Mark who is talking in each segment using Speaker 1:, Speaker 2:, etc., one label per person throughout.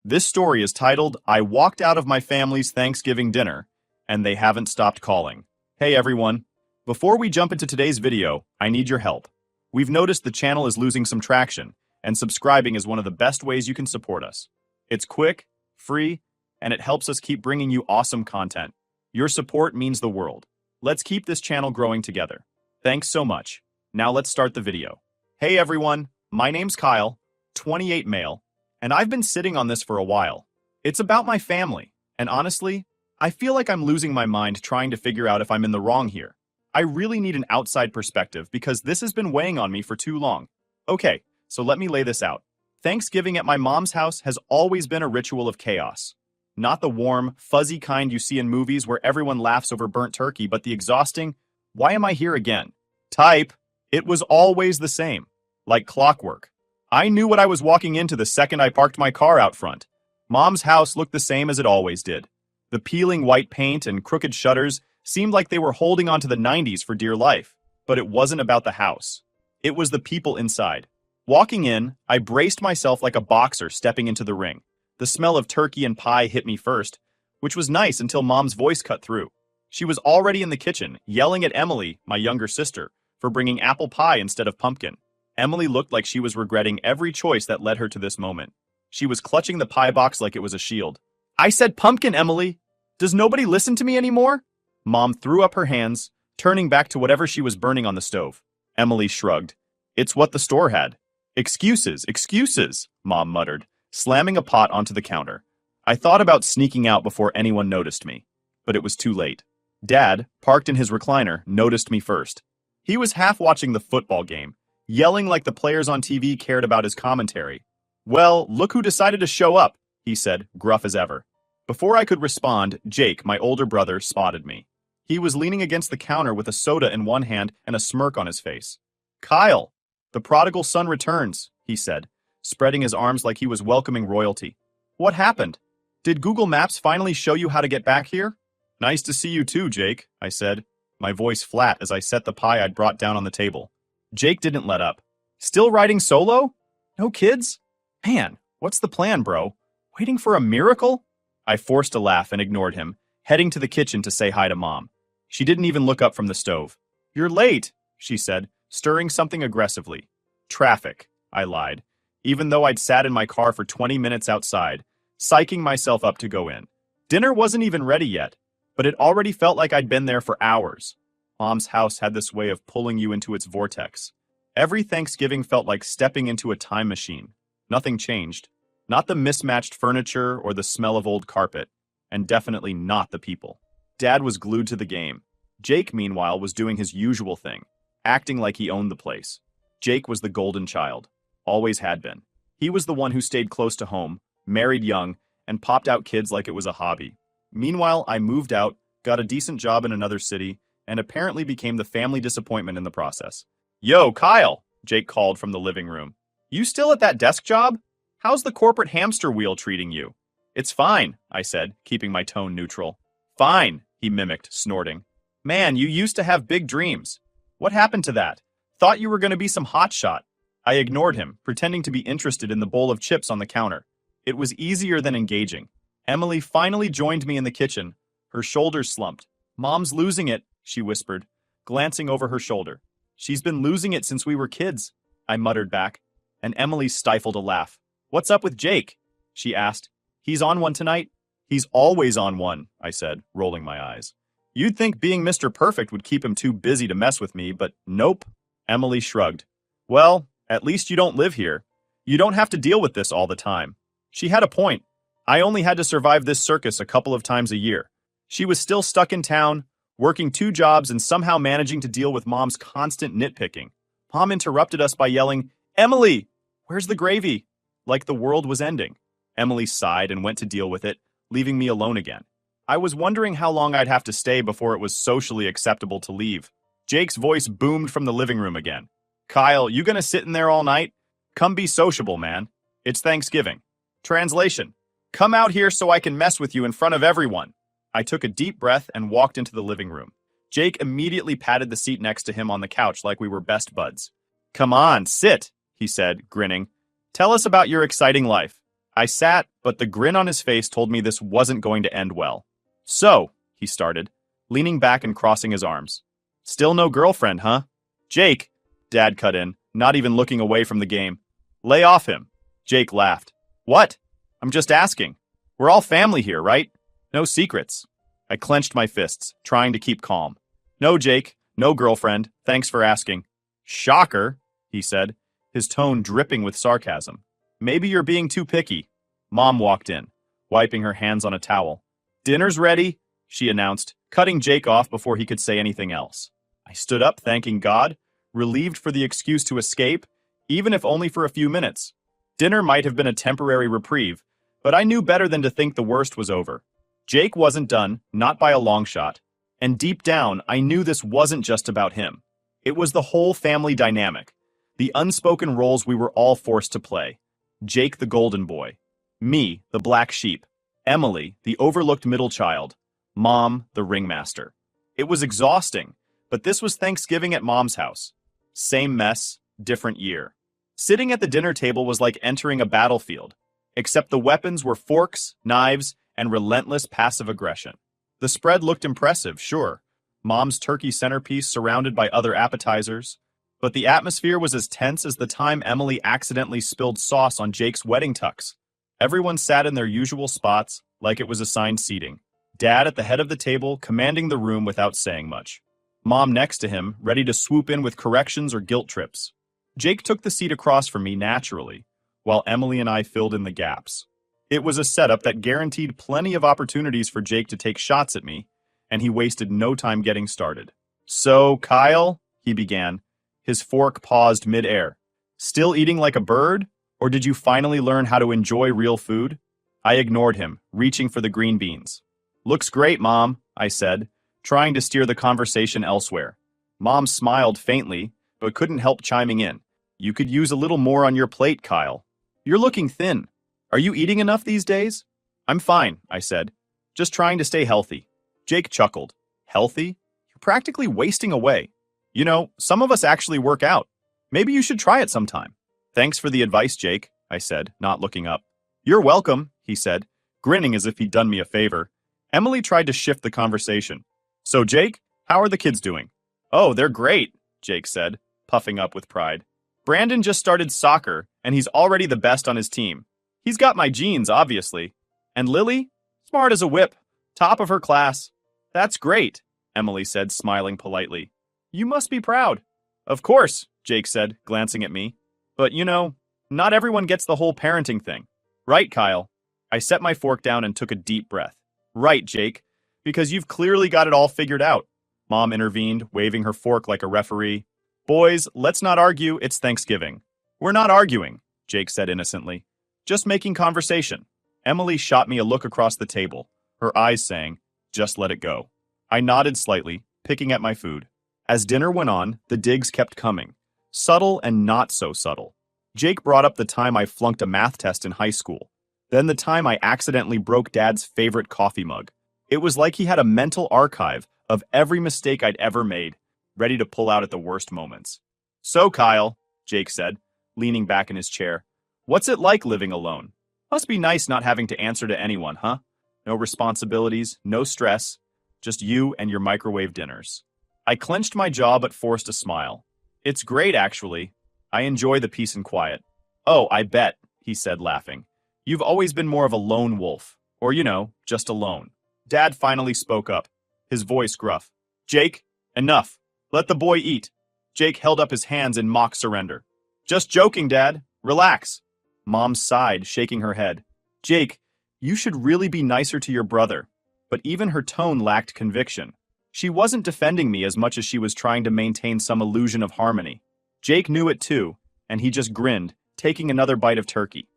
Speaker 1: This story is titled, I Walked Out of My Family's Thanksgiving Dinner, and They Haven't Stopped Calling. Hey everyone. Before we jump into today's video, I need your help. We've noticed the channel is losing some traction, and subscribing is one of the best ways you can support us. It's quick, free, and it helps us keep bringing you awesome content. Your support means the world. Let's keep this channel growing together. Thanks so much. Now let's start the video. Hey everyone, my name's Kyle, 28 male, and I've been sitting on this for a while. It's about my family, and honestly, I feel like I'm losing my mind trying to figure out if I'm in the wrong here. I really need an outside perspective because this has been weighing on me for too long. Okay, so let me lay this out. Thanksgiving at my mom's house has always been a ritual of chaos. Not the warm, fuzzy kind you see in movies where everyone laughs over burnt turkey, but the exhausting, why am I here again? Type. It was always the same. Like clockwork. I knew what I was walking into the second I parked my car out front. Mom's house looked the same as it always did. The peeling white paint and crooked shutters seemed like they were holding on to the 90s for dear life. But it wasn't about the house. It was the people inside. Walking in, I braced myself like a boxer stepping into the ring. The smell of turkey and pie hit me first, which was nice until Mom's voice cut through. She was already in the kitchen, yelling at Emily, my younger sister, for bringing apple pie instead of pumpkin. Emily looked like she was regretting every choice that led her to this moment. She was clutching the pie box like it was a shield. I said pumpkin, Emily! Does nobody listen to me anymore? Mom threw up her hands, turning back to whatever she was burning on the stove. Emily shrugged. It's what the store had. Excuses, excuses, Mom muttered, slamming a pot onto the counter. I thought about sneaking out before anyone noticed me, but it was too late. Dad, parked in his recliner, noticed me first. He was half watching the football game, yelling like the players on TV cared about his commentary. Well, look who decided to show up, he said, gruff as ever. Before I could respond, Jake, my older brother, spotted me. He was leaning against the counter with a soda in one hand and a smirk on his face. Kyle, the prodigal son returns, he said, spreading his arms like he was welcoming royalty. What happened? Did Google Maps finally show you how to get back here? Nice to see you too, Jake, I said, my voice flat as I set the pie I'd brought down on the table. Jake didn't let up. Still riding solo? No kids? Man, what's the plan, bro? Waiting for a miracle? I forced a laugh and ignored him, heading to the kitchen to say hi to Mom. She didn't even look up from the stove. You're late, she said, stirring something aggressively. Traffic, I lied, even though I'd sat in my car for 20 minutes outside, psyching myself up to go in. Dinner wasn't even ready yet, but it already felt like I'd been there for hours. Mom's house had this way of pulling you into its vortex. Every Thanksgiving felt like stepping into a time machine. Nothing changed. Not the mismatched furniture or the smell of old carpet, and definitely not the people. Dad was glued to the game. Jake, meanwhile, was doing his usual thing, acting like he owned the place. Jake was the golden child. Always had been. He was the one who stayed close to home, married young, and popped out kids like it was a hobby. Meanwhile, I moved out, got a decent job in another city, and apparently became the family disappointment in the process. Yo, Kyle, Jake called from the living room. You still at that desk job? How's the corporate hamster wheel treating you? It's fine, I said, keeping my tone neutral. Fine, he mimicked, snorting. Man, you used to have big dreams. What happened to that? Thought you were going to be some hotshot. I ignored him, pretending to be interested in the bowl of chips on the counter. It was easier than engaging. Emily finally joined me in the kitchen. Her shoulders slumped. Mom's losing it, she whispered, glancing over her shoulder. She's been losing it since we were kids, I muttered back, and Emily stifled a laugh. What's up with Jake? She asked. He's on one tonight? He's always on one, I said, rolling my eyes. You'd think being Mr. Perfect would keep him too busy to mess with me, but nope. Emily shrugged. Well, at least you don't live here. You don't have to deal with this all the time. She had a point. I only had to survive this circus a couple of times a year. She was still stuck in town, working 2 jobs and somehow managing to deal with Mom's constant nitpicking. Mom interrupted us by yelling, Emily, where's the gravy? Like the world was ending. Emily sighed and went to deal with it, leaving me alone again. I was wondering how long I'd have to stay before it was socially acceptable to leave. Jake's voice boomed from the living room again. Kyle, you gonna sit in there all night? Come be sociable, man. It's Thanksgiving. Translation. Come out here so I can mess with you in front of everyone. I took a deep breath and walked into the living room. Jake immediately patted the seat next to him on the couch like we were best buds. Come on, sit, he said, grinning. Tell us about your exciting life. I sat, but the grin on his face told me this wasn't going to end well. So, he started, leaning back and crossing his arms. Still no girlfriend, huh? Jake, Dad cut in, not even looking away from the game. Lay off him. Jake laughed. What? I'm just asking. We're all family here, right? No secrets. I clenched my fists, trying to keep calm. No, Jake. No girlfriend. Thanks for asking. Shocker, he said, his tone dripping with sarcasm. Maybe you're being too picky. Mom walked in, wiping her hands on a towel. Dinner's ready, she announced, cutting Jake off before he could say anything else. I stood up, thanking God, relieved for the excuse to escape, even if only for a few minutes. Dinner might have been a temporary reprieve, but I knew better than to think the worst was over. Jake wasn't done, not by a long shot, and deep down, I knew this wasn't just about him. It was the whole family dynamic, the unspoken roles we were all forced to play. Jake the golden boy, me, the black sheep, Emily, the overlooked middle child, Mom, the ringmaster. It was exhausting, but this was Thanksgiving at Mom's house. Same mess, different year. Sitting at the dinner table was like entering a battlefield, except the weapons were forks, knives, and relentless passive aggression. The spread looked impressive, sure. Mom's turkey centerpiece surrounded by other appetizers, but the atmosphere was as tense as the time Emily accidentally spilled sauce on Jake's wedding tux. Everyone sat in their usual spots, like it was assigned seating. Dad at the head of the table, commanding the room without saying much. Mom next to him, ready to swoop in with corrections or guilt trips. Jake took the seat across from me naturally, while Emily and I filled in the gaps. It was a setup that guaranteed plenty of opportunities for Jake to take shots at me, and he wasted no time getting started. So, Kyle, he began. His fork paused mid-air. Still eating like a bird? Or did you finally learn how to enjoy real food? I ignored him, reaching for the green beans. Looks great, Mom, I said, trying to steer the conversation elsewhere. Mom smiled faintly, but couldn't help chiming in. You could use a little more on your plate, Kyle. You're looking thin. Are you eating enough these days? I'm fine, I said. Just trying to stay healthy. Jake chuckled. Healthy? You're practically wasting away. You know, some of us actually work out. Maybe you should try it sometime. Thanks for the advice, Jake, I said, not looking up. You're welcome, he said, grinning as if he'd done me a favor. Emily tried to shift the conversation. So, Jake, how are the kids doing? Oh, they're great, Jake said, puffing up with pride. Brandon just started soccer, and he's already the best on his team. He's got my genes, obviously. And Lily? Smart as a whip. Top of her class. That's great, Emily said, smiling politely. You must be proud. Of course, Jake said, glancing at me. But, you know, not everyone gets the whole parenting thing. Right, Kyle? I set my fork down and took a deep breath. Right, Jake, because you've clearly got it all figured out. Mom intervened, waving her fork like a referee. Boys, let's not argue, it's Thanksgiving. We're not arguing, Jake said innocently. Just making conversation. Emily shot me a look across the table, her eyes saying, just let it go. I nodded slightly, picking at my food. As dinner went on, the digs kept coming. Subtle and not so subtle. Jake brought up the time I flunked a math test in high school. Then the time I accidentally broke Dad's favorite coffee mug. It was like he had a mental archive of every mistake I'd ever made, ready to pull out at the worst moments. So, Kyle, Jake said, leaning back in his chair, what's it like living alone? Must be nice not having to answer to anyone, huh? No responsibilities, no stress, just you and your microwave dinners. I clenched my jaw but forced a smile. It's great, actually. I enjoy the peace and quiet. Oh, I bet, he said, laughing. You've always been more of a lone wolf, or, you know, just alone. Dad finally spoke up, his voice gruff. Jake, enough. Let the boy eat. Jake held up his hands in mock surrender. Just joking, Dad. Relax. Mom sighed, shaking her head. Jake, you should really be nicer to your brother. But even her tone lacked conviction. She wasn't defending me as much as she was trying to maintain some illusion of harmony. Jake knew it too, and he just grinned, taking another bite of turkey.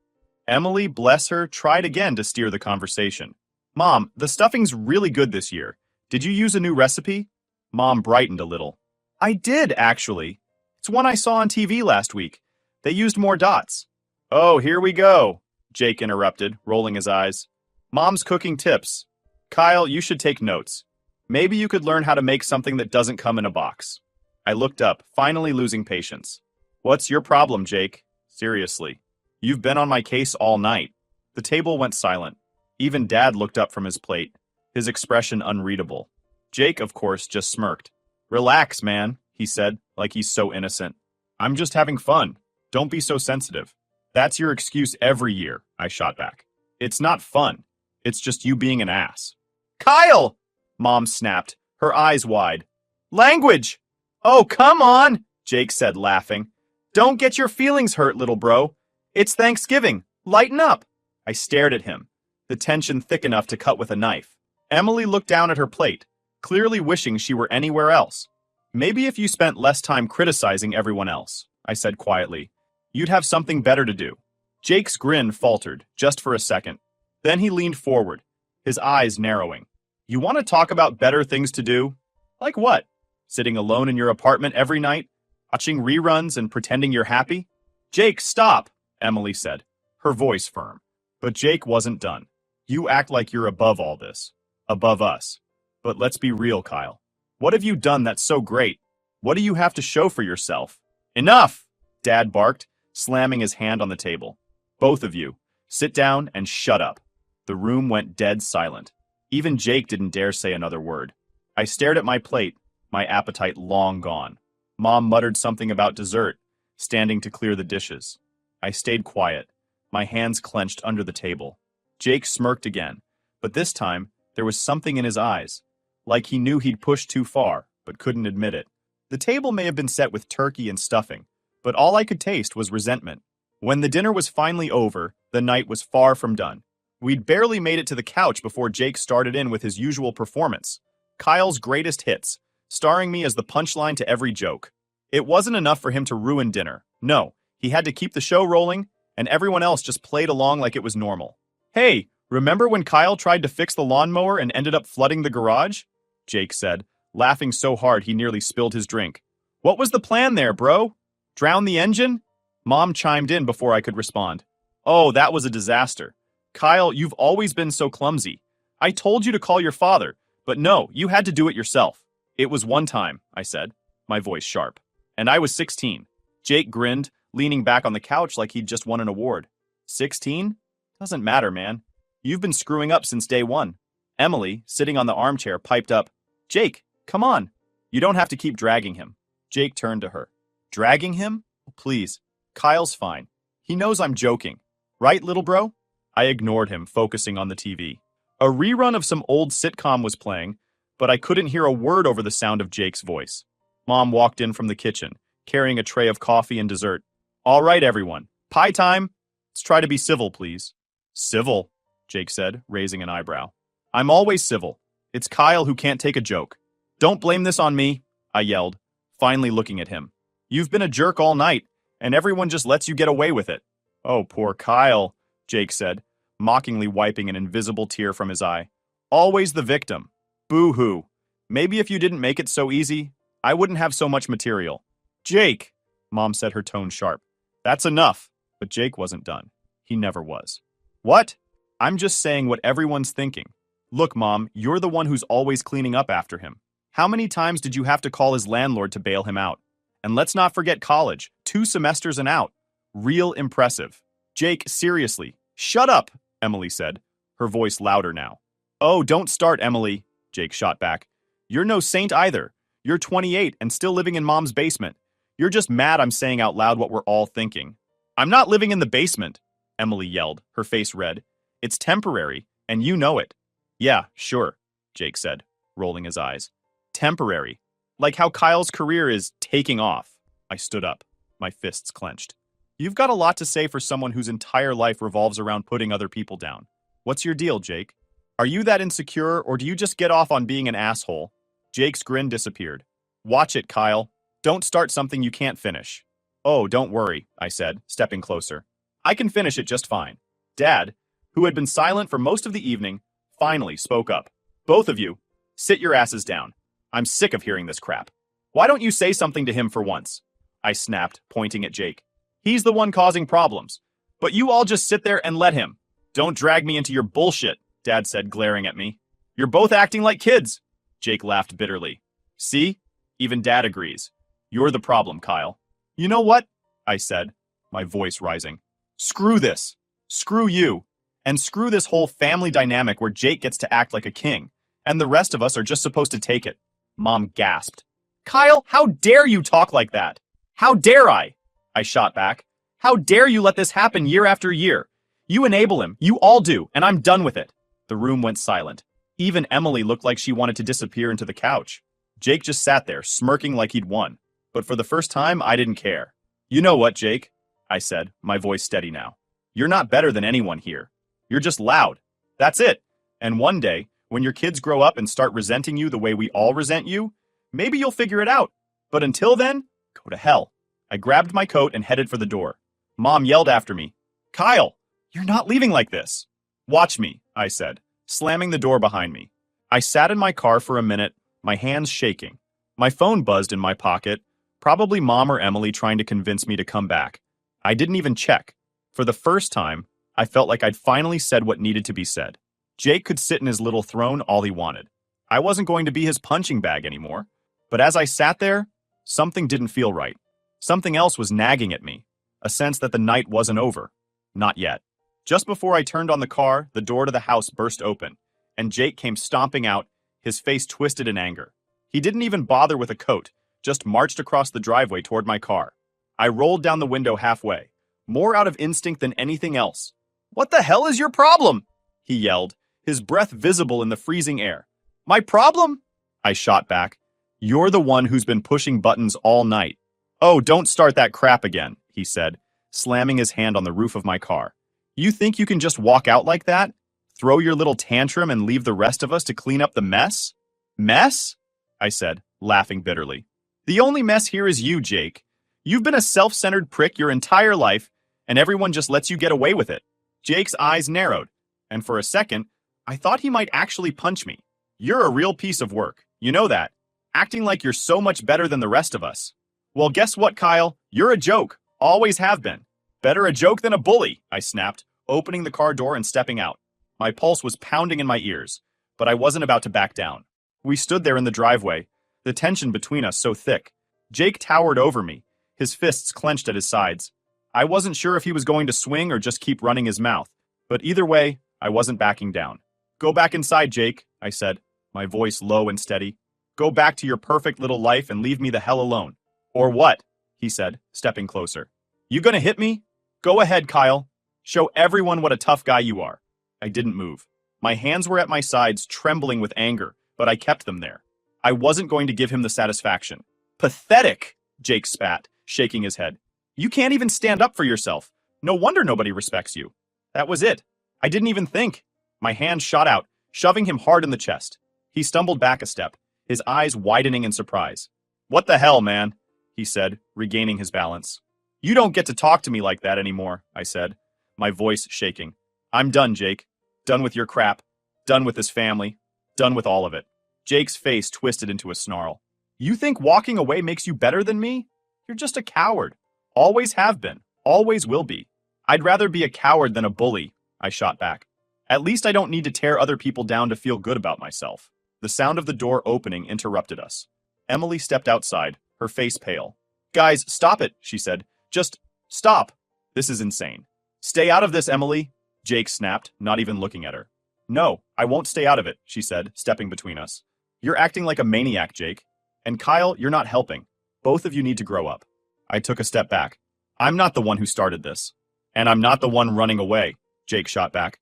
Speaker 1: Emily, bless her, tried again to steer the conversation. Mom, the stuffing's really good this year. Did you use a new recipe? Mom brightened a little. I did, actually. It's one I saw on TV last week. They used more dots. Oh, here we go, Jake interrupted, rolling his eyes. Mom's cooking tips. Kyle, you should take notes. Maybe you could learn how to make something that doesn't come in a box. I looked up, finally losing patience. What's your problem, Jake? Seriously. You've been on my case all night. The table went silent. Even Dad looked up from his plate, his expression unreadable. Jake, of course, just smirked. Relax, man, he said, like he's so innocent. I'm just having fun. Don't be so sensitive. That's your excuse every year, I shot back. It's not fun. It's just you being an ass. Kyle! Mom snapped, her eyes wide. Language! Oh, come on, Jake said, laughing. Don't get your feelings hurt, little bro. It's Thanksgiving. Lighten up. I stared at him, the tension thick enough to cut with a knife. Emily looked down at her plate, clearly wishing she were anywhere else. Maybe if you spent less time criticizing everyone else, I said quietly, you'd have something better to do. Jake's grin faltered, just for a second. Then he leaned forward, his eyes narrowing. You want to talk about better things to do? Like what? Sitting alone in your apartment every night, watching reruns and pretending you're happy? Jake, stop, Emily said, her voice firm. But Jake wasn't done. You act like you're above all this. Above us. But let's be real, Kyle. What have you done that's so great? What do you have to show for yourself? Enough! Dad barked, slamming his hand on the table. Both of you, sit down and shut up. The room went dead silent. Even Jake didn't dare say another word. I stared at my plate, my appetite long gone. Mom muttered something about dessert, standing to clear the dishes. I stayed quiet, my hands clenched under the table. Jake smirked again, but this time there was something in his eyes, like he knew he'd pushed too far, but couldn't admit it. The table may have been set with turkey and stuffing, but all I could taste was resentment. When the dinner was finally over, the night was far from done. We'd barely made it to the couch before Jake started in with his usual performance. Kyle's greatest hits, starring me as the punchline to every joke. It wasn't enough for him to ruin dinner. No, he had to keep the show rolling, and everyone else just played along like it was normal. Hey, remember when Kyle tried to fix the lawnmower and ended up flooding the garage? Jake said, laughing so hard he nearly spilled his drink. What was the plan there, bro? Drown the engine? Mom chimed in before I could respond. Oh, that was a disaster. Kyle, you've always been so clumsy. I told you to call your father, but no, you had to do it yourself. It was one time, I said, my voice sharp. And I was 16. Jake grinned, leaning back on the couch like he'd just won an award. 16? Doesn't matter, man. You've been screwing up since day one. Emily, sitting on the armchair, piped up, Jake, come on. You don't have to keep dragging him. Jake turned to her. Dragging him? Please. Kyle's fine. He knows I'm joking. Right, little bro? I ignored him, focusing on the TV. A rerun of some old sitcom was playing, but I couldn't hear a word over the sound of Jake's voice. Mom walked in from the kitchen, carrying a tray of coffee and dessert. All right, everyone. Pie time. Let's try to be civil, please. Civil, Jake said, raising an eyebrow. I'm always civil. It's Kyle who can't take a joke. Don't blame this on me, I yelled, finally looking at him. You've been a jerk all night, and everyone just lets you get away with it. Oh, poor Kyle, Jake said, mockingly wiping an invisible tear from his eye. Always the victim. Boo-hoo. Maybe if you didn't make it so easy, I wouldn't have so much material. Jake, Mom said, her tone sharp. That's enough. But Jake wasn't done. He never was. What? I'm just saying what everyone's thinking. Look, Mom, you're the one who's always cleaning up after him. How many times did you have to call his landlord to bail him out? And let's not forget college. 2 semesters and out. Real impressive. Jake, seriously. Shut up, Emily said, her voice louder now. Oh, don't start, Emily, Jake shot back. You're no saint either. You're 28 and still living in Mom's basement. You're just mad I'm saying out loud what we're all thinking. I'm not living in the basement, Emily yelled, her face red. It's temporary, and you know it. Yeah, sure, Jake said, rolling his eyes. Temporary. Like how Kyle's career is taking off. I stood up, my fists clenched. You've got a lot to say for someone whose entire life revolves around putting other people down. What's your deal, Jake? Are you that insecure, or do you just get off on being an asshole? Jake's grin disappeared. Watch it, Kyle. Don't start something you can't finish. Oh, don't worry, I said, stepping closer. I can finish it just fine. Dad, who had been silent for most of the evening, finally spoke up. Both of you, sit your asses down. I'm sick of hearing this crap. Why don't you say something to him for once? I snapped, pointing at Jake. He's the one causing problems. But you all just sit there and let him. Don't drag me into your bullshit, Dad said, glaring at me. You're both acting like kids. Jake laughed bitterly. See? Even Dad agrees. You're the problem, Kyle. You know what? I said, my voice rising. Screw this. Screw you. And screw this whole family dynamic where Jake gets to act like a king, and the rest of us are just supposed to take it. Mom gasped. Kyle, how dare you talk like that? How dare I? I shot back. How dare you let this happen year after year? You enable him, you all do, and I'm done with it. The room went silent. Even Emily looked like she wanted to disappear into the couch. Jake just sat there, smirking like he'd won. But for the first time, I didn't care. You know what, Jake? I said, my voice steady now. You're not better than anyone here. You're just loud. That's it. And one day, when your kids grow up and start resenting you the way we all resent you, maybe you'll figure it out. But until then, go to hell. I grabbed my coat and headed for the door. Mom yelled after me. Kyle, you're not leaving like this. Watch me, I said, slamming the door behind me. I sat in my car for a minute, my hands shaking. My phone buzzed in my pocket, probably Mom or Emily trying to convince me to come back. I didn't even check. For the first time, I felt like I'd finally said what needed to be said. Jake could sit in his little throne all he wanted. I wasn't going to be his punching bag anymore. But as I sat there, something didn't feel right. Something else was nagging at me, a sense that the night wasn't over. Not yet. Just before I turned on the car, the door to the house burst open, and Jake came stomping out, his face twisted in anger. He didn't even bother with a coat, just marched across the driveway toward my car. I rolled down the window halfway, more out of instinct than anything else. What the hell is your problem? He yelled, his breath visible in the freezing air. My problem? I shot back. You're the one who's been pushing buttons all night. Oh, don't start that crap again, he said, slamming his hand on the roof of my car. You think you can just walk out like that? Throw your little tantrum and leave the rest of us to clean up the mess? Mess? I said, laughing bitterly. The only mess here is you, Jake. You've been a self-centered prick your entire life, and everyone just lets you get away with it. Jake's eyes narrowed, and for a second, I thought he might actually punch me. You're a real piece of work, you know that, acting like you're so much better than the rest of us. Well, guess what, Kyle? You're a joke, always have been. Better a joke than a bully, I snapped, opening the car door and stepping out. My pulse was pounding in my ears, but I wasn't about to back down. We stood there in the driveway, the tension between us so thick. Jake towered over me, his fists clenched at his sides. I wasn't sure if he was going to swing or just keep running his mouth, but either way, I wasn't backing down. Go back inside, Jake, I said, my voice low and steady. Go back to your perfect little life and leave me the hell alone. Or what? He said, stepping closer. You gonna hit me? Go ahead, Kyle. Show everyone what a tough guy you are. I didn't move. My hands were at my sides, trembling with anger, but I kept them there. I wasn't going to give him the satisfaction. Pathetic, Jake spat, shaking his head. You can't even stand up for yourself. No wonder nobody respects you. That was it. I didn't even think. My hand shot out, shoving him hard in the chest. He stumbled back a step, his eyes widening in surprise. What the hell, man? He said, regaining his balance. You don't get to talk to me like that anymore, I said, my voice shaking. I'm done, Jake. Done with your crap. Done with this family. Done with all of it. Jake's face twisted into a snarl. You think walking away makes you better than me? You're just a coward. Always have been. Always will be. I'd rather be a coward than a bully, I shot back. At least I don't need to tear other people down to feel good about myself. The sound of the door opening interrupted us. Emily stepped outside, her face pale. Guys, stop it, she said. Just stop. This is insane. Stay out of this, Emily, Jake snapped, not even looking at her. No, I won't stay out of it, she said, stepping between us. You're acting like a maniac, Jake. And Kyle, you're not helping. Both of you need to grow up. I took a step back. I'm not the one who started this. And I'm not the one running away, Jake shot back.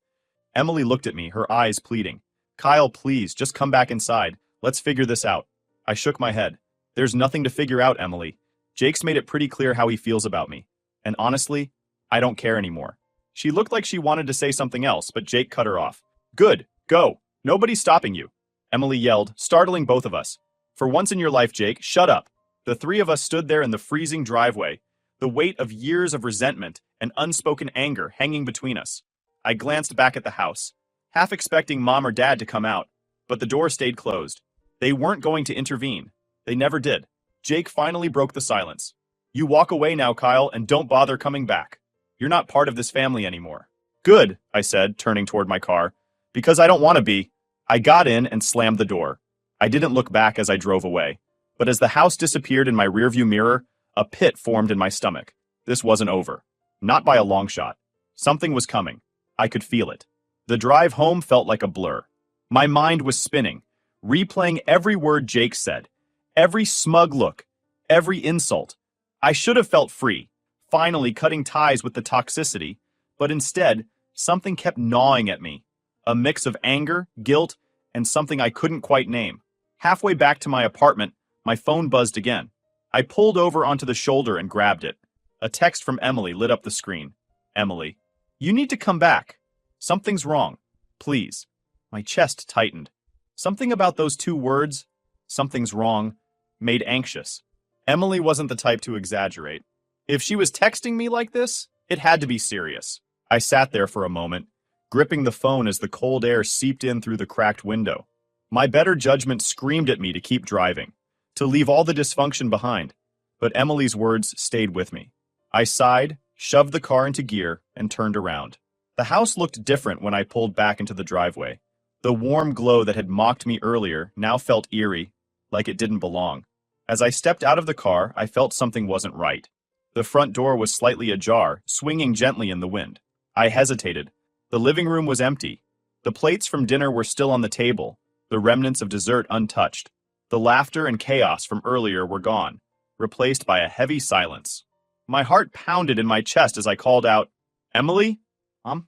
Speaker 1: Emily looked at me, her eyes pleading. Kyle, please, just come back inside. Let's figure this out. I shook my head. There's nothing to figure out, Emily. Jake's made it pretty clear how he feels about me. And honestly, I don't care anymore. She looked like she wanted to say something else, but Jake cut her off. Good, go. Nobody's stopping you, Emily yelled, startling both of us. For once in your life, Jake, shut up. The three of us stood there in the freezing driveway, the weight of years of resentment and unspoken anger hanging between us. I glanced back at the house, half expecting Mom or Dad to come out, but the door stayed closed. They weren't going to intervene. They never did. Jake finally broke the silence. You walk away now, Kyle, and don't bother coming back. You're not part of this family anymore. Good, I said, turning toward my car. Because I don't want to be. I got in and slammed the door. I didn't look back as I drove away. But as the house disappeared in my rearview mirror, a pit formed in my stomach. This wasn't over. Not by a long shot. Something was coming. I could feel it. The drive home felt like a blur. My mind was spinning, replaying every word Jake said, every smug look, every insult. I should have felt free, finally cutting ties with the toxicity, but instead, something kept gnawing at me. A mix of anger, guilt, and something I couldn't quite name. Halfway back to my apartment, my phone buzzed again. I pulled over onto the shoulder and grabbed it. A text from Emily lit up the screen. Emily, you need to come back. Something's wrong. Please. My chest tightened. Something about those two words, something's wrong, made anxious. Emily wasn't the type to exaggerate. If she was texting me like this, it had to be serious. I sat there for a moment, gripping the phone as the cold air seeped in through the cracked window. My better judgment screamed at me to keep driving, to leave all the dysfunction behind, but Emily's words stayed with me. I sighed, shoved the car into gear, and turned around. The house looked different when I pulled back into the driveway. The warm glow that had mocked me earlier now felt eerie, like it didn't belong. As I stepped out of the car, I felt something wasn't right. The front door was slightly ajar, swinging gently in the wind. I hesitated. The living room was empty. The plates from dinner were still on the table, the remnants of dessert untouched. The laughter and chaos from earlier were gone, replaced by a heavy silence. My heart pounded in my chest as I called out, Emily? Mom?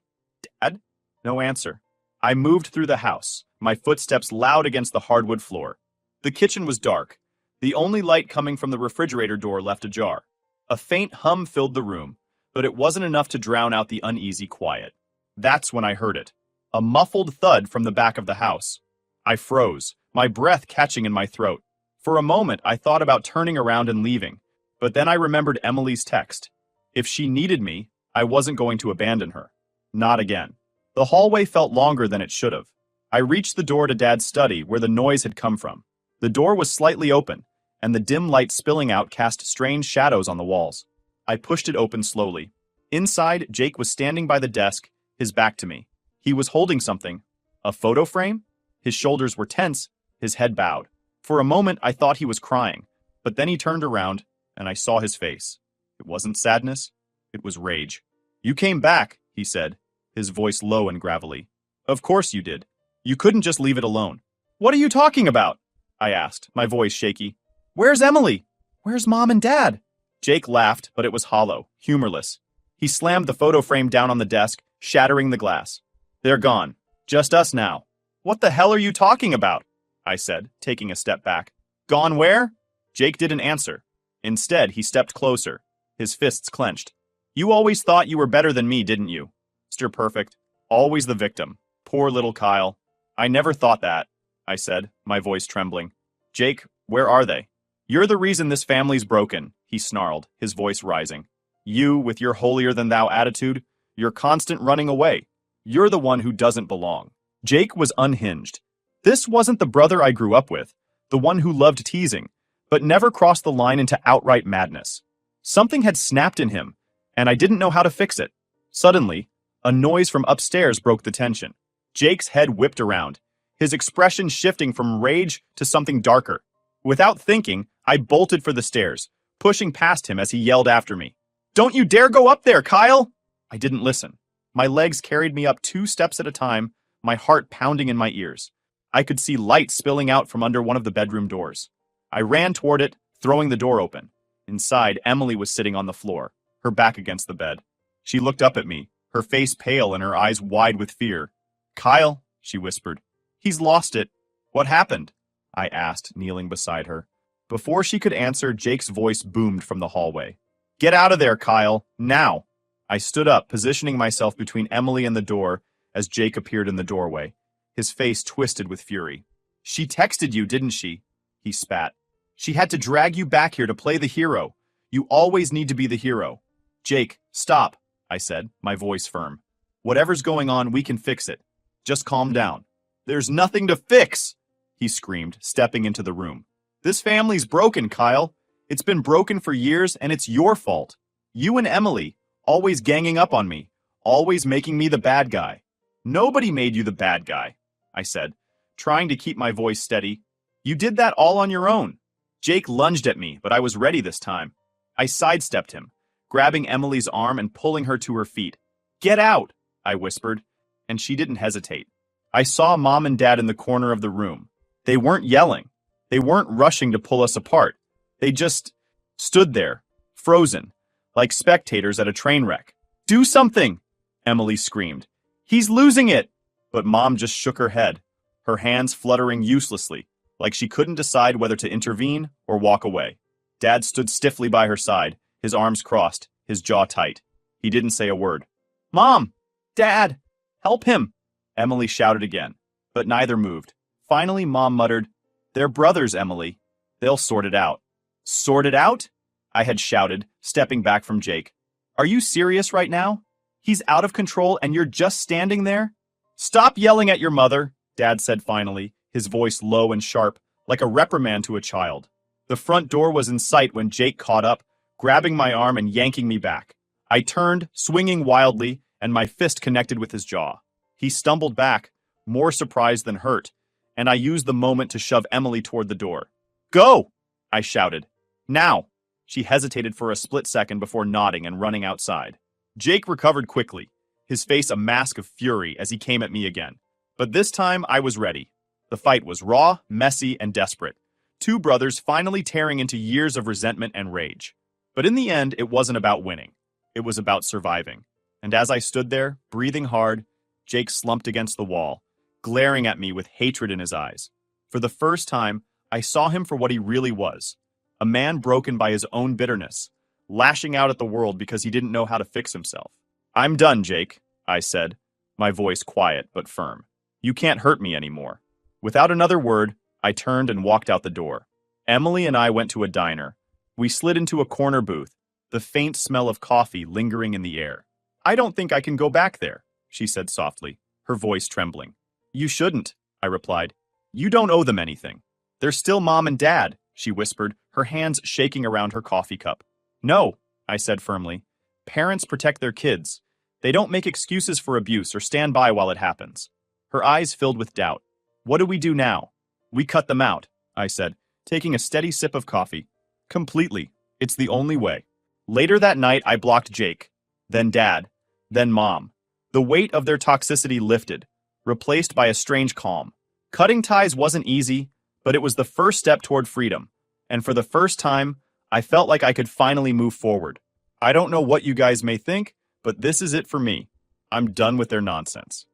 Speaker 1: Dad? No answer. I moved through the house, my footsteps loud against the hardwood floor. The kitchen was dark. The only light coming from the refrigerator door left ajar. A faint hum filled the room, but it wasn't enough to drown out the uneasy quiet. That's when I heard it. A muffled thud from the back of the house. I froze, my breath catching in my throat. For a moment, I thought about turning around and leaving, but then I remembered Emily's text. If she needed me, I wasn't going to abandon her. Not again. The hallway felt longer than it should have. I reached the door to Dad's study where the noise had come from. The door was slightly open, and the dim light spilling out cast strange shadows on the walls. I pushed it open slowly. Inside, Jake was standing by the desk, his back to me. He was holding something. A photo frame? His shoulders were tense, his head bowed. For a moment, I thought he was crying, but then he turned around, and I saw his face. It wasn't sadness, it was rage. You came back, he said, his voice low and gravelly. Of course you did. You couldn't just leave it alone. What are you talking about? I asked, my voice shaky. Where's Emily? Where's Mom and Dad? Jake laughed, but it was hollow, humorless. He slammed the photo frame down on the desk, shattering the glass. They're gone. Just us now. What the hell are you talking about? I said, taking a step back. Gone where? Jake didn't answer. Instead, he stepped closer, his fists clenched. You always thought you were better than me, didn't you? Mr. Perfect. Always the victim. Poor little Kyle. I never thought that, I said, my voice trembling. Jake, where are they? You're the reason this family's broken, he snarled, his voice rising. You, with your holier-than-thou attitude, your constant running away. You're the one who doesn't belong. Jake was unhinged. This wasn't the brother I grew up with, the one who loved teasing, but never crossed the line into outright madness. Something had snapped in him, and I didn't know how to fix it. Suddenly, a noise from upstairs broke the tension. Jake's head whipped around, his expression shifting from rage to something darker. Without thinking, I bolted for the stairs, pushing past him as he yelled after me. Don't you dare go up there, Kyle! I didn't listen. My legs carried me up 2 steps at a time, my heart pounding in my ears. I could see light spilling out from under one of the bedroom doors. I ran toward it, throwing the door open. Inside, Emily was sitting on the floor, her back against the bed. She looked up at me, her face pale and her eyes wide with fear. Kyle, she whispered. He's lost it. What happened? I asked, kneeling beside her. Before she could answer, Jake's voice boomed from the hallway. Get out of there, Kyle, now! I stood up, positioning myself between Emily and the door as Jake appeared in the doorway, his face twisted with fury. She texted you, didn't she? He spat. She had to drag you back here to play the hero. You always need to be the hero. Jake, stop, I said, my voice firm. Whatever's going on, we can fix it. Just calm down. There's nothing to fix, he screamed, stepping into the room. This family's broken, Kyle. It's been broken for years, and it's your fault. You and Emily, always ganging up on me, always making me the bad guy. Nobody made you the bad guy, I said, trying to keep my voice steady. You did that all on your own. Jake lunged at me, but I was ready this time. I sidestepped him, grabbing Emily's arm and pulling her to her feet. Get out, I whispered. and she didn't hesitate. I saw Mom and Dad in the corner of the room. They weren't yelling. They weren't rushing to pull us apart. They just stood there, frozen, like spectators at a train wreck. "Do something!" Emily screamed. "He's losing it!" But Mom just shook her head, her hands fluttering uselessly, like she couldn't decide whether to intervene or walk away. Dad stood stiffly by her side, his arms crossed, his jaw tight. He didn't say a word. "Mom! Dad! Help him!" Emily shouted again, but neither moved. Finally, Mom muttered, "They're brothers, Emily. They'll sort it out." "Sort it out?" I had shouted, stepping back from Jake. "Are you serious right now? He's out of control and you're just standing there?" "Stop yelling at your mother," Dad said finally, his voice low and sharp, like a reprimand to a child. The front door was in sight when Jake caught up, grabbing my arm and yanking me back. I turned, swinging wildly, and my fist connected with his jaw. He stumbled back, more surprised than hurt, and I used the moment to shove Emily toward the door. "Go!" I shouted. "Now!" She hesitated for a split second before nodding and running outside. Jake recovered quickly, his face a mask of fury as he came at me again. But this time I was ready. The fight was raw, messy, and desperate. Two brothers finally tearing into years of resentment and rage. But in the end, it wasn't about winning. It was about surviving. And as I stood there, breathing hard, Jake slumped against the wall, glaring at me with hatred in his eyes. For the first time, I saw him for what he really was. A man broken by his own bitterness, lashing out at the world because he didn't know how to fix himself. "I'm done, Jake," I said, my voice quiet but firm. "You can't hurt me anymore." Without another word, I turned and walked out the door. Emily and I went to a diner. We slid into a corner booth, the faint smell of coffee lingering in the air. "I don't think I can go back there," she said softly, her voice trembling. "You shouldn't," I replied. "You don't owe them anything. They're still Mom and Dad," she whispered, her hands shaking around her coffee cup. "No," I said firmly. "Parents protect their kids. They don't make excuses for abuse or stand by while it happens." Her eyes filled with doubt. "What do we do now?" "We cut them out," I said, taking a steady sip of coffee. "Completely. It's the only way." Later that night, I blocked Jake, then Dad, then Mom. The weight of their toxicity lifted, replaced by a strange calm. Cutting ties wasn't easy, but it was the first step toward freedom. And for the first time, I felt like I could finally move forward. I don't know what you guys may think, but this is it for me. I'm done with their nonsense.